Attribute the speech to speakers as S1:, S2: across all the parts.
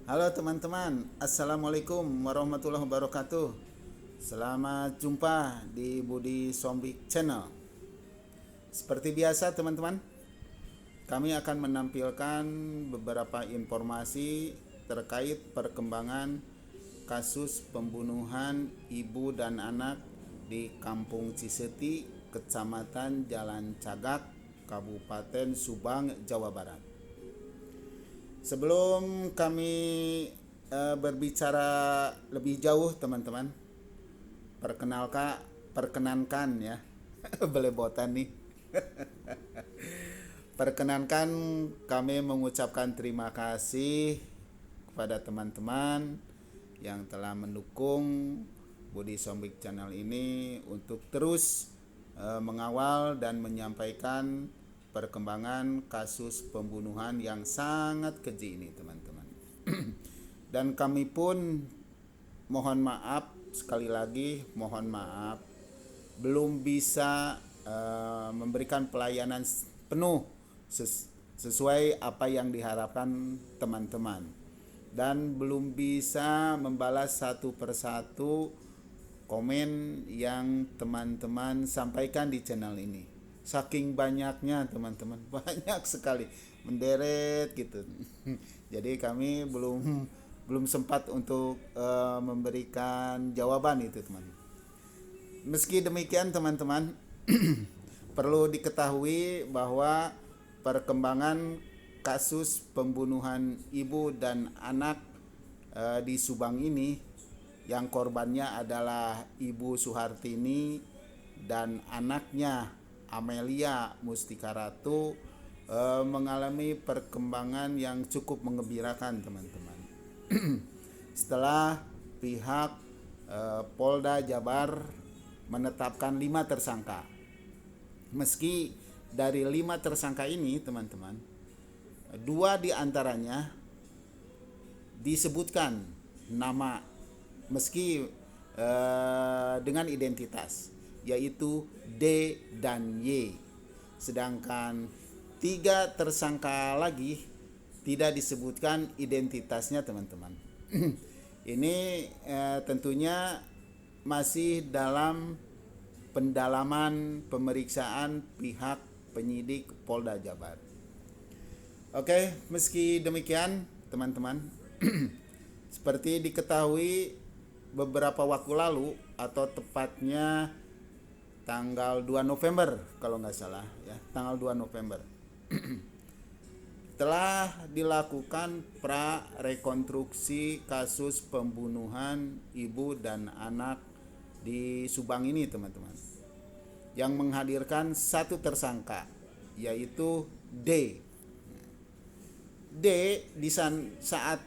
S1: Halo teman-teman, Assalamualaikum warahmatullahi wabarakatuh. Selamat jumpa di Budi Sombik Channel. Seperti biasa teman-teman, kami akan menampilkan beberapa informasi terkait perkembangan kasus pembunuhan ibu dan anak di Kampung Ciseti, Kecamatan Jalan Cagak, Kabupaten Subang, Jawa Barat. Sebelum kami berbicara lebih jauh teman-teman, perkenankan ya, belepotan nih. Perkenankan kami mengucapkan terima kasih kepada teman-teman yang telah mendukung Budi Sombik Channel ini untuk terus mengawal dan menyampaikan perkembangan kasus pembunuhan yang sangat keji ini teman-teman. Dan kami pun mohon maaf, sekali lagi mohon maaf, belum bisa memberikan pelayanan penuh sesuai apa yang diharapkan teman-teman, dan belum bisa membalas satu persatu komen yang teman-teman sampaikan di channel ini. Saking banyaknya teman-teman, banyak sekali menderet gitu. Jadi kami belum sempat untuk memberikan jawaban itu teman. Meski demikian teman-teman, perlu diketahui bahwa perkembangan kasus pembunuhan ibu dan anak di Subang ini, yang korbannya adalah Ibu Suhartini dan anaknya Amelia Mustika Ratu, mengalami perkembangan yang cukup menggembirakan teman-teman. Setelah pihak Polda Jabar menetapkan 5 tersangka. Meski dari 5 tersangka ini teman-teman, 2 diantaranya disebutkan nama meski dengan identitas, yaitu D dan Y. Sedangkan 3 tersangka lagi tidak disebutkan identitasnya teman-teman. Ini tentunya masih dalam pendalaman pemeriksaan pihak penyidik Polda Jabar. Oke, meski demikian teman-teman, seperti diketahui beberapa waktu lalu, atau tepatnya tanggal 2 November kalau nggak salah ya, tanggal 2 November telah dilakukan pra-rekonstruksi kasus pembunuhan ibu dan anak di Subang ini teman-teman, yang menghadirkan 1 tersangka, yaitu D. D di saat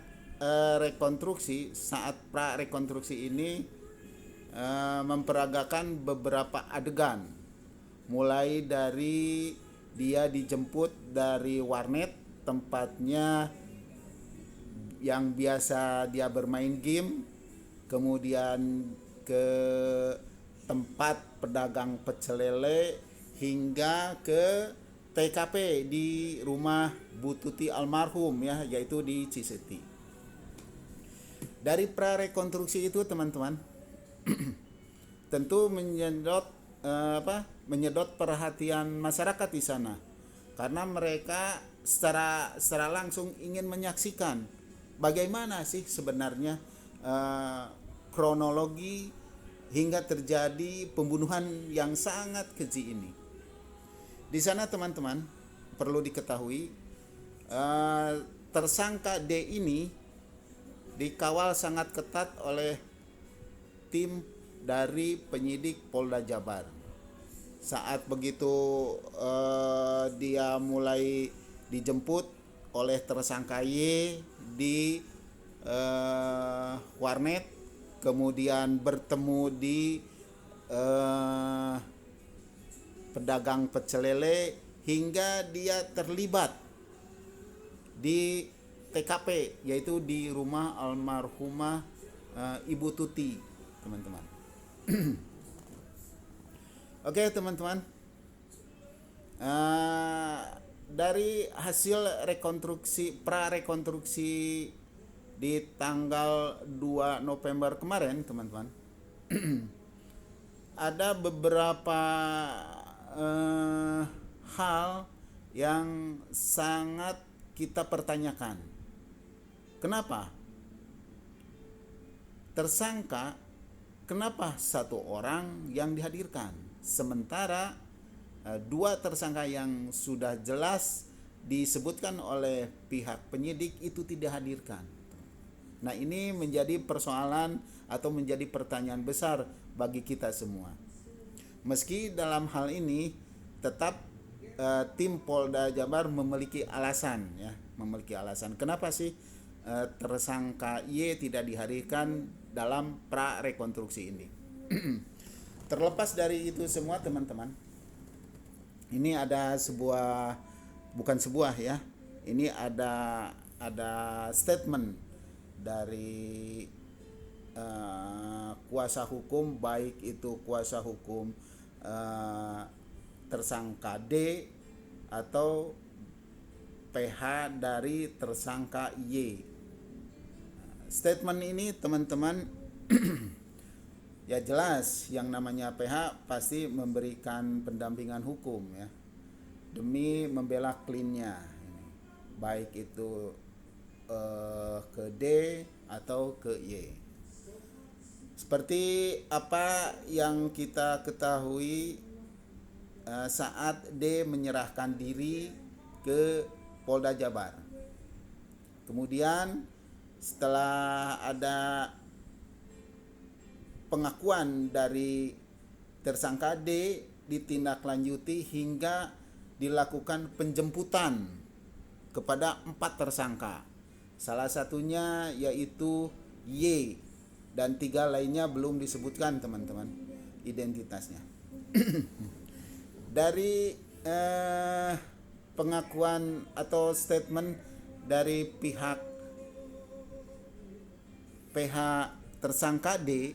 S1: saat pra-rekonstruksi ini memperagakan beberapa adegan, mulai dari dia dijemput dari warnet, tempatnya yang biasa dia bermain game, kemudian ke tempat pedagang pecel lele, hingga ke TKP di rumah Bu Tuti almarhum ya, yaitu di Ciseti. Dari prarekonstruksi itu teman-teman, tentu menyedot perhatian masyarakat di sana, karena mereka secara langsung ingin menyaksikan bagaimana sih sebenarnya kronologi hingga terjadi pembunuhan yang sangat keji ini. Di sana teman-teman, perlu diketahui tersangka D ini dikawal sangat ketat oleh tim dari penyidik Polda Jabar. Saat begitu dia mulai dijemput oleh tersangka Y di warnet, kemudian bertemu di pedagang pecel lele, hingga dia terlibat di TKP, yaitu di rumah almarhumah Ibu Tuti teman-teman. Oke teman-teman, dari hasil rekonstruksi pra-rekonstruksi di tanggal 2 November kemarin, teman-teman, ada beberapa hal yang sangat kita pertanyakan. Kenapa? Tersangka, kenapa satu orang yang dihadirkan, sementara dua tersangka yang sudah jelas disebutkan oleh pihak penyidik itu tidak hadirkan. Nah, ini menjadi persoalan atau menjadi pertanyaan besar bagi kita semua. Meski dalam hal ini tetap tim Polda Jabar memiliki alasan, ya, memiliki alasan. Kenapa sih tersangka Y tidak dihadirkan dalam pra rekonstruksi ini? Terlepas dari itu semua, teman-teman, ini ada bukan sebuah, ya, ini ada statement dari kuasa hukum, baik itu kuasa hukum tersangka D atau PH dari tersangka Y. Statement ini, teman-teman, ya jelas yang namanya PH pasti memberikan pendampingan hukum, ya, demi membela kliennya, baik itu ke D atau ke Y. Seperti apa yang kita ketahui saat D menyerahkan diri ke Polda Jabar. Kemudian setelah ada pengakuan dari tersangka D, ditindaklanjuti hingga dilakukan penjemputan kepada 4 tersangka. Salah satunya yaitu Y, dan 3 lainnya belum disebutkan, teman-teman, identitasnya. Dari pengakuan atau statement dari pihak PH tersangka D,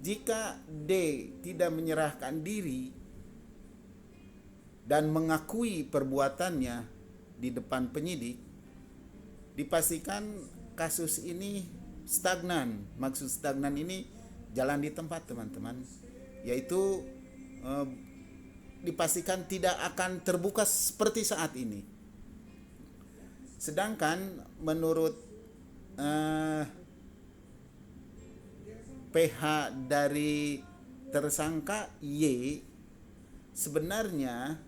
S1: jika D tidak menyerahkan diri dan mengakui perbuatannya di depan penyidik, dipastikan kasus ini stagnan. Maksud stagnan ini jalan di tempat, teman-teman, yaitu dipastikan tidak akan terbuka seperti saat ini. Sedangkan menurut PH dari tersangka Y, sebenarnya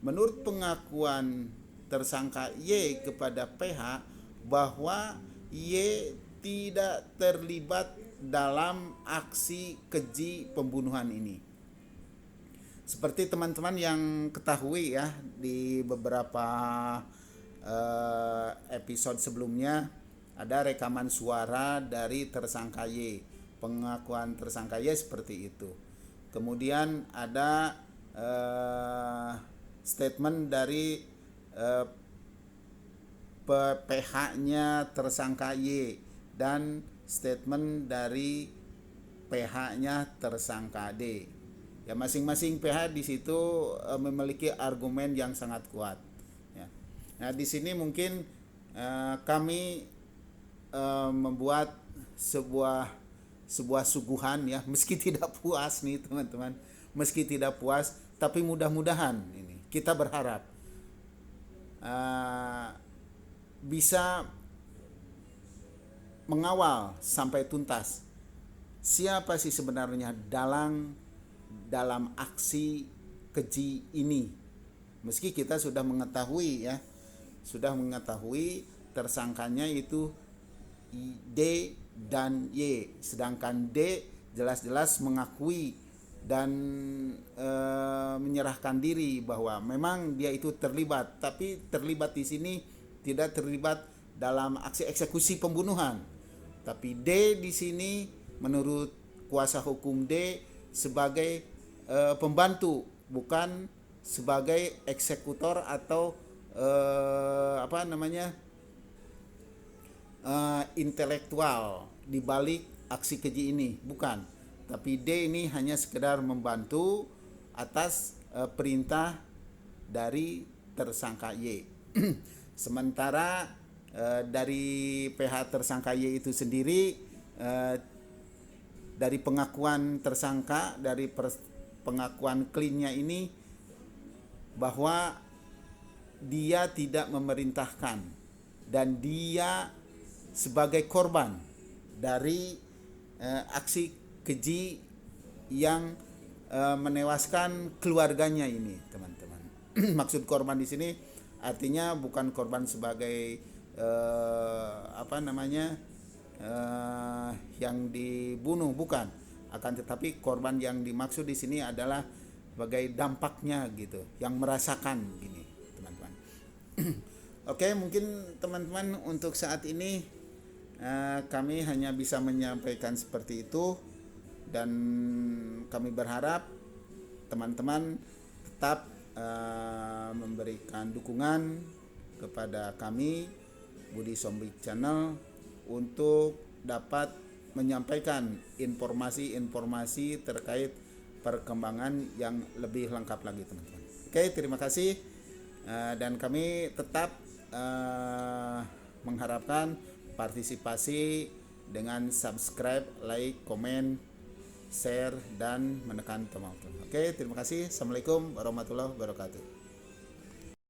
S1: menurut pengakuan tersangka Y kepada PH bahwa Y tidak terlibat dalam aksi keji pembunuhan ini. Seperti teman-teman yang ketahui, ya, di beberapa episode sebelumnya ada rekaman suara dari tersangka Y. Pengakuan tersangka Y seperti itu. Kemudian ada statement dari PH-nya tersangka Y dan statement dari PH-nya tersangka D. Ya, masing-masing PH di situ memiliki argumen yang sangat kuat, ya. Nah, di sini mungkin kami membuat sebuah suguhan, ya, meski tidak puas nih, teman-teman, meski tidak puas, tapi mudah-mudahan ini kita berharap bisa mengawal sampai tuntas siapa sih sebenarnya dalam aksi keji ini. Meski kita sudah mengetahui, ya, tersangkanya itu D dan Y, sedangkan D jelas-jelas mengakui dan menyerahkan diri bahwa memang dia itu terlibat, tapi terlibat di sini tidak terlibat dalam aksi eksekusi pembunuhan. Tapi D di sini menurut kuasa hukum D sebagai pembantu, bukan sebagai eksekutor atau intelektual di balik aksi keji ini, bukan. Tapi D ini hanya sekedar membantu atas perintah dari tersangka Y. Sementara dari pihak tersangka Y itu sendiri, dari pengakuan tersangka, dari pengakuan cleannya ini, bahwa dia tidak memerintahkan dan dia sebagai korban dari aksi keji yang menewaskan keluarganya ini, teman-teman. Maksud korban di sini artinya bukan korban sebagai yang dibunuh, bukan, akan tetapi korban yang dimaksud di sini adalah sebagai dampaknya gitu, yang merasakan gini, teman-teman. Oke, mungkin teman-teman untuk saat ini kami hanya bisa menyampaikan seperti itu, dan kami berharap teman-teman tetap memberikan dukungan kepada kami Budi Sombik Channel untuk dapat menyampaikan informasi-informasi terkait perkembangan yang lebih lengkap lagi, teman-teman. Oke, terima kasih, dan kami tetap mengharapkan partisipasi dengan subscribe, like, komen, share, dan menekan tombol. Oke, terima kasih. Assalamualaikum warahmatullahi wabarakatuh.